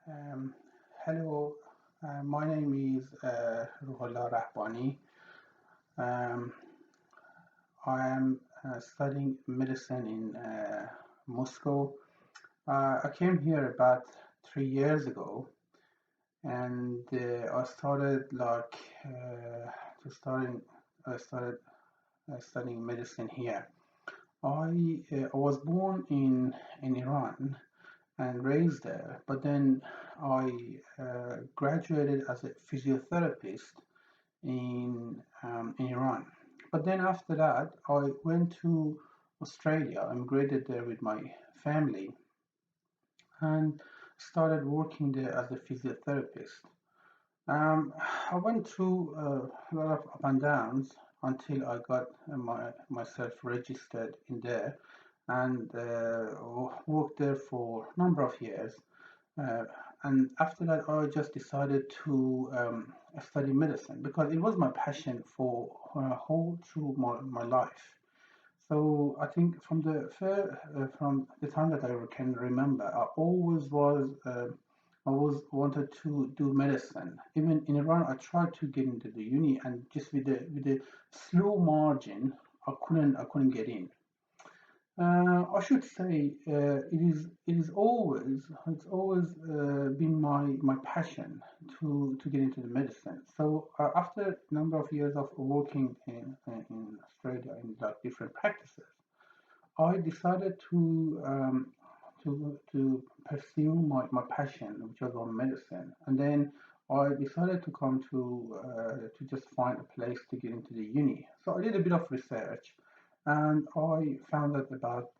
Um, Hello, my name is Ruhollah Rahbani. Um, I am studying medicine in Moscow. I came here about 3 years ago, and I started like to starting. I started studying medicine here. I was born in Iran and raised there, but then I graduated as a physiotherapist in Iran. But then after that, I went to Australia, immigrated there with my family, and started working there as a physiotherapist. Um, I went through a lot of up and downs until I got myself registered in there and worked there for a number of years. Uh, and after that, I just decided to study medicine because it was my passion for whole through my life. So I think from the time that I can remember, I always wanted to do medicine. Even in Iran, I tried to get into the uni, and just with the slow margin, I couldn't get in. I should say it's always been my passion to get into the medicine. So after a number of years of working in Australia in like different practices, I decided to pursue my passion, which was on medicine, and then I decided to come to just find a place to get into the uni. So I did a bit of research, and I found out about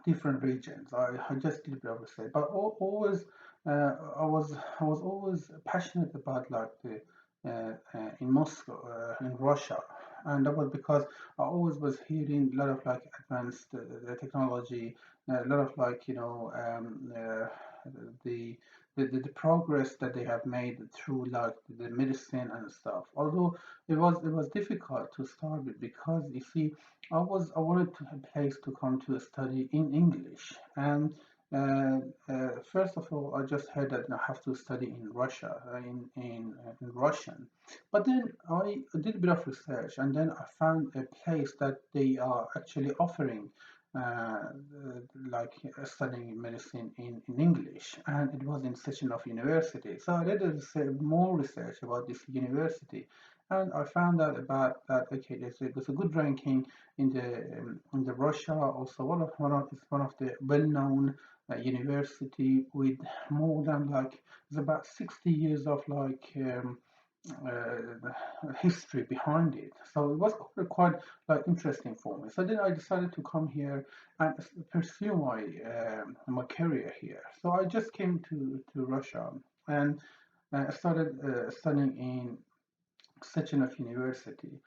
different regions. I just did a bit of research, but always I was always passionate about like the in Moscow in Russia, and that was because I always was hearing a lot of like advanced technology, a lot of like the, the progress that they have made through like the medicine and stuff. Although it was difficult to start with because you see I wanted to a place to come to study in English, and first of all, I just heard that I have to study in Russia, in Russian. But then I did a bit of research, and then I found a place that they are actually offering like studying medicine in English, and it was in Sechenov University. So I did more research about this university, and I found out about that. Okay, there's a good ranking in the Russia. Also, it's one of the well-known university with more than like it's about 60 years of like history behind it. So it was quite like interesting for me. So then I decided to come here and pursue my career here. So I just came to Russia and started studying in Sechenov University.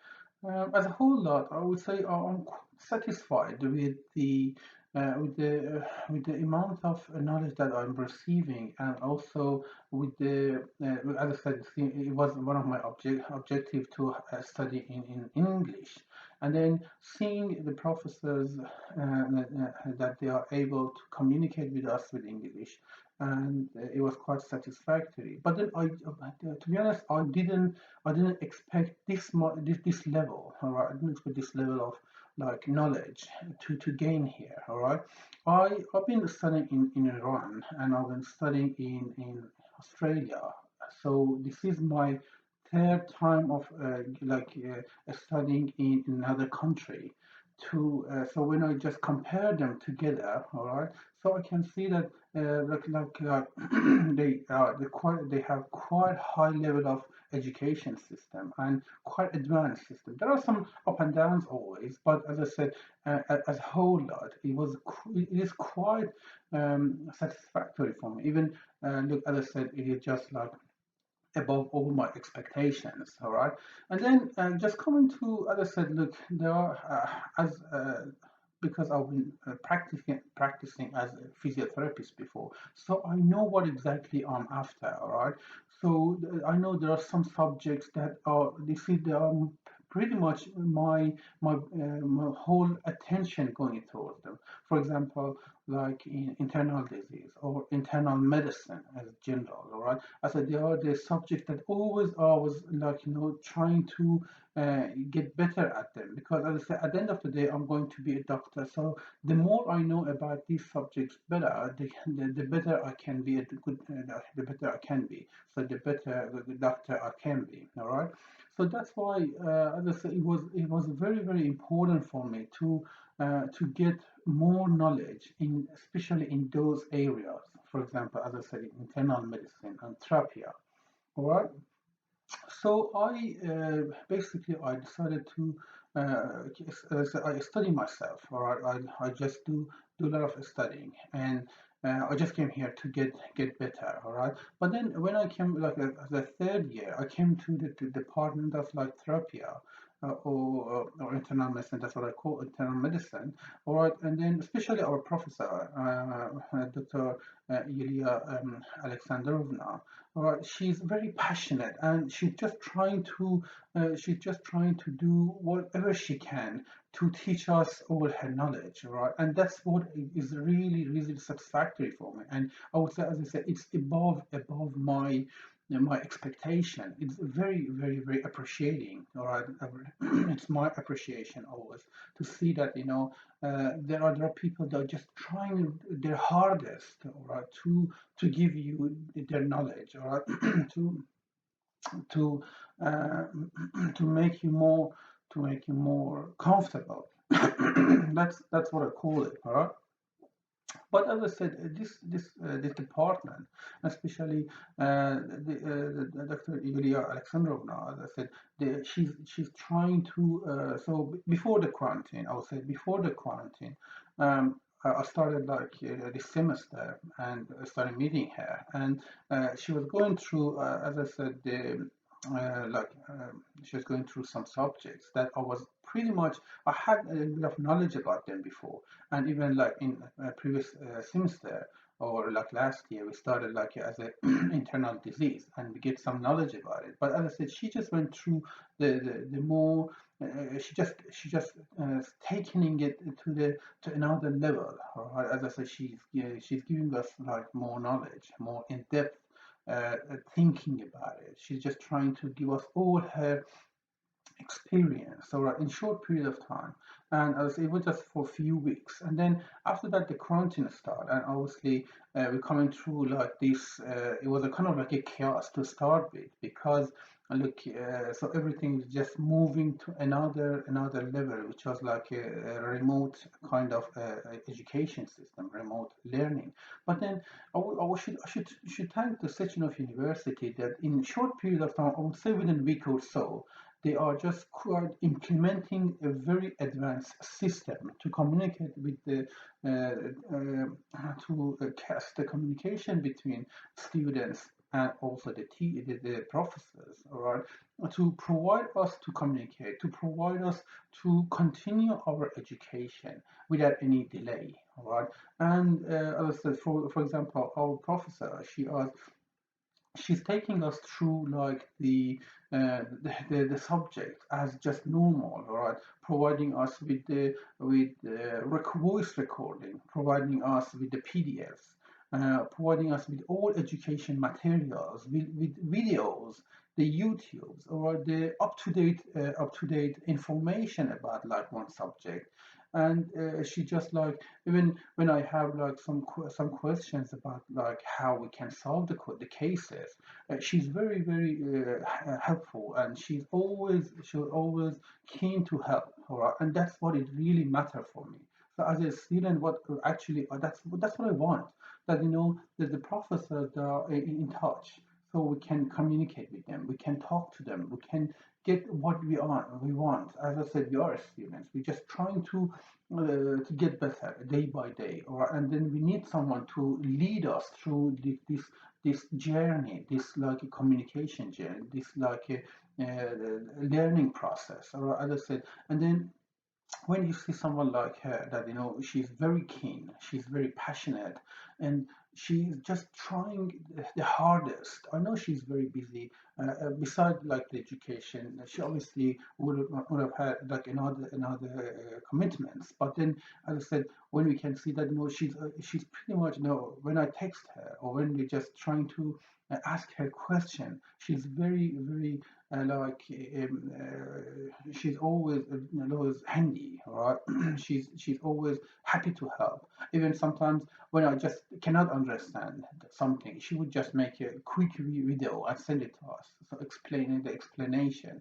As a whole lot, I would say I'm quite satisfied with the amount of knowledge that I'm receiving, and also with the as I said, it was one of my objective to study in English, and then seeing the professors that they are able to communicate with us with English, and it was quite satisfactory. But then to be honest, I didn't expect this level. All right, I didn't expect this level of like knowledge to gain here. All right, I've been studying in Iran, and I've been studying in Australia. So this is my third time of studying in another country. So when I just compare them together, all right, so I can see that they have quite high level of education system and quite advanced system. There are some up and downs always, but as I said, as a whole lot, it is quite satisfactory for me. Even look, as I said, it is just like above all my expectations. All right, and then just coming to, as I said, look, there are as because I've been practicing as a physiotherapist before, so I know what exactly I'm after. All right, so I know there are some subjects that are they see they are pretty much my whole attention going towards them. For example, like in internal disease or internal medicine as general, all right? I said they are the subject that always I was like trying to get better at them, because as I said, at the end of the day I'm going to be a doctor. So the more I know about these subjects better, the better I can be, the better I can be. So the better the doctor I can be. All right. So that's why, as I said, it was very important for me to get more knowledge in, especially in those areas. For example, as I said, in internal medicine and therapy. All right. So basically I decided to so I study myself. All right, I just do a lot of studying, and I just came here to get better. All right, but then when I came like as a third year, I came to the department of like therapy. Or internal medicine, that's what I call internal medicine. All right, and then especially our professor, Dr. Yulia Alexandrovna. All right, she's very passionate, and she's just trying to do whatever she can to teach us all her knowledge. All right, and that's what is really satisfactory for me. And I would say, as I said, it's above my expectation. It's very appreciating. All right, it's my appreciation always to see that there are people that are just trying their hardest, all right, to give you their knowledge, all right, to uh, to make you more comfortable. That's what I call it, all right. But as I said, this department, especially Dr. Yulia Alexandrovna, as I said, she's trying to. So before the quarantine, I would say before the quarantine, I started like this semester and I started meeting her, and she was going through, as I said, she was going through some subjects that I was pretty much I had a bit of knowledge about them before, and even like in previous semester or like last year we started like as a internal disease and we get some knowledge about it. But as I said, she just went through the more she just taking it to another level. All right? As I said, she's giving us like more knowledge, more in depth thinking about it. She's just trying to give us all her experience, so in short period of time. And I was able just for a few weeks, and then after that the quarantine started, and obviously we're coming through like this. It was a kind of like a chaos to start with, because look, so everything is just moving to another level, which was like a remote kind of education system, remote learning. But then I should thank the Sechenov University that in short period of time, I would say within a week or so, they are just quite implementing a very advanced system to communicate with to cast the communication between students and also the professors, all right, to provide us to communicate, to provide us to continue our education without any delay, all right. And as I said, for example, our professor, she's taking us through like the subject as just normal, all right, providing us with voice recording, providing us with the PDFs, providing us with all education materials, with videos, the YouTubes, or the up to date information about like one subject. And she just like, even when I have like some questions about like how we can solve the cases, she's very helpful, and she's always keen to help. All right, and that's what it really matters for me. So as a student, what actually that's what I want. That that the professors are in touch, so we can communicate with them, we can talk to them, we can get what we want. As I said, we are students. We're just trying to get better day by day, or and then we need someone to lead us through this journey, this like a communication journey, this like a learning process, or as I said. And then when you see someone like her, that she's very keen, she's very passionate, and she's just trying the hardest. I know she's very busy. Besides like the education, she obviously would have had like another commitments. But then, as I said, when we can see that, she's pretty much, when I text her or when we're just trying to ask her question, she's very like she's always handy, right? She's always happy to help. Even sometimes when I just cannot understand something, she would just make a quick video and send it to us, so explaining the explanation.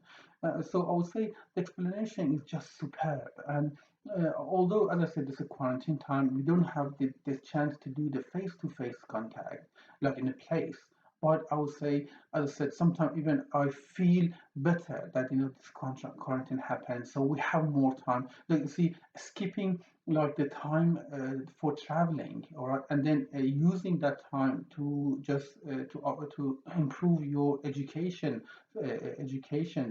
So I would say the explanation is just superb. And although, as I said, it's a quarantine time, we don't have this chance to do the face-to-face contact like in a place. But I would say, as I said, sometimes even I feel better that this quarantine happened, so we have more time. Like you see, skipping like the time for traveling, all right, and then using that time to just to improve your education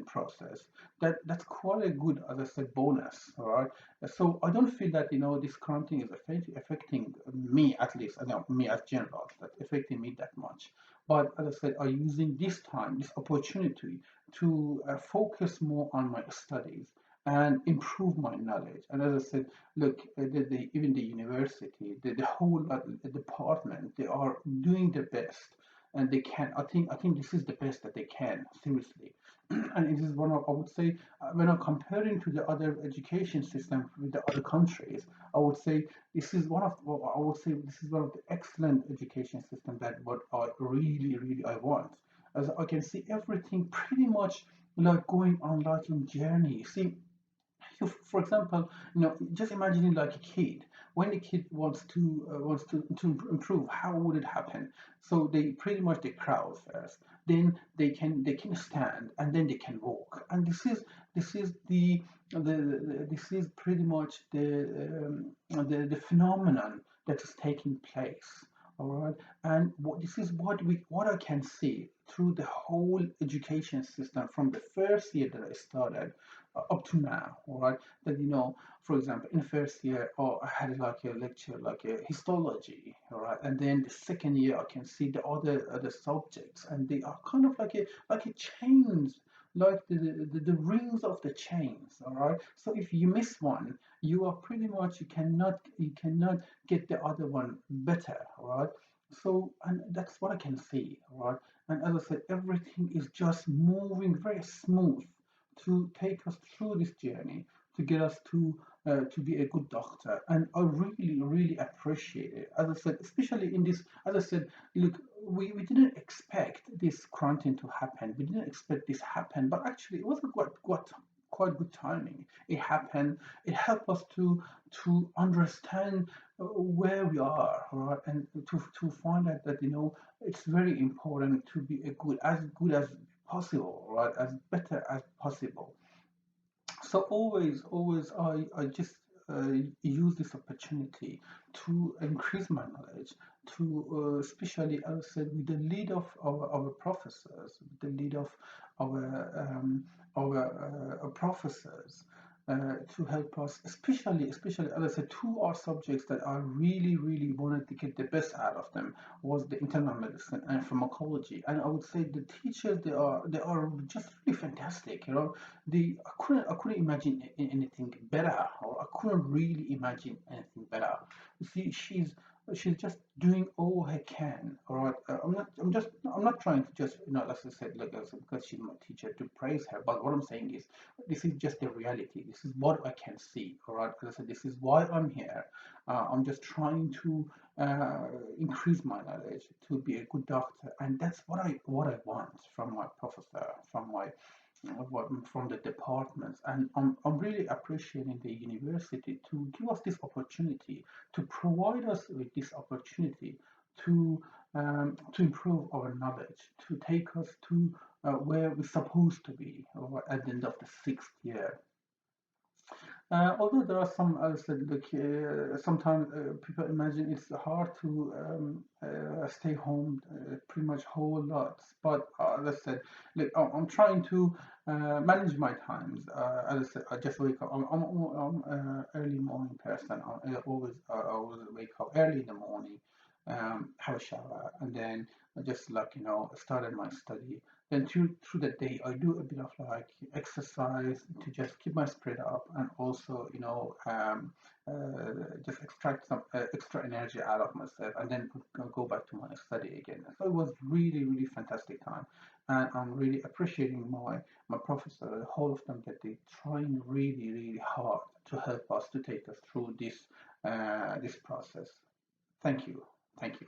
process. That's quite a good, as I said, bonus, all right. So I don't feel that this quarantine is affecting me, at least, me as general, that affecting me that much. But as I said, I'm using this time, this opportunity to focus more on my studies and improve my knowledge. And as I said, look, even the university, the whole department, they are doing their best, and they can. I think this is the best that they can, seriously. And it is one of, I would say, when I'm comparing to the other education system with the other countries, I would say this is one of the excellent education system that what I really I want. As I can see everything pretty much like going on like in journey. See, for example, just imagining like a kid. When a kid wants to improve, how would it happen? So they pretty much they crawl first, then they can stand, and then they can walk. And this is this is pretty much the phenomenon that is taking place. All right, and this is what I can see through the whole education system from the first year that I started up to now, all right? That for example, in first year, I had like a lecture, like a histology, all right, and then the second year, I can see the other subjects, and they are kind of like a chains, like the rings of the chains, all right. So if you miss one, you are pretty much you cannot get the other one better, all right. So, and that's what I can see, all right. And as I said, everything is just moving very smooth to take us through this journey to get us to be a good doctor. And I really appreciate it. As I said, especially in this, as I said, look, we didn't expect this quarantine to happen. We didn't expect this happen, but actually it was a quite good timing. It happened. It helped us to understand where we are, right? And to find out that it's very important to be a good as possible, right? As better as possible. So always, I just use this opportunity to increase my knowledge, to especially, as I said, with the lead of our professors, with the lead of our professors, to help us, especially, as I said, two are subjects that I really wanted to get the best out of them, was the internal medicine and pharmacology. And I would say the teachers, they are just really fantastic. I couldn't imagine anything better, or I couldn't really imagine anything better. You see, she's just doing all her can. All right, I'm not trying to just as I said, like because she's my teacher, to praise her. But what I'm saying is, this is just the reality. This is what I can see. All right, as I said, this is why I'm here. I'm just trying to increase my knowledge to be a good doctor, and that's what I want from my professor, from the departments. And I'm really appreciating the university to give us this opportunity, to provide us with this opportunity to improve our knowledge, to take us to where we're supposed to be, or at the end of the sixth year. Although there are some, as I said, like sometimes people imagine it's hard to stay home pretty much whole lot. But as I said, like I'm trying to manage my times. As I said, I just wake up. I'm early morning person. I always wake up early in the morning. have a shower, and then I just like started my study. Then through the day, I do a bit of like exercise to just keep my spirit up, and also just extract some extra energy out of myself, and then go back to my study again. So it was really really fantastic time, and I'm really appreciating my professor, the whole of them, that they trying really really hard to help us to take us through this process. Thank you. Thank you.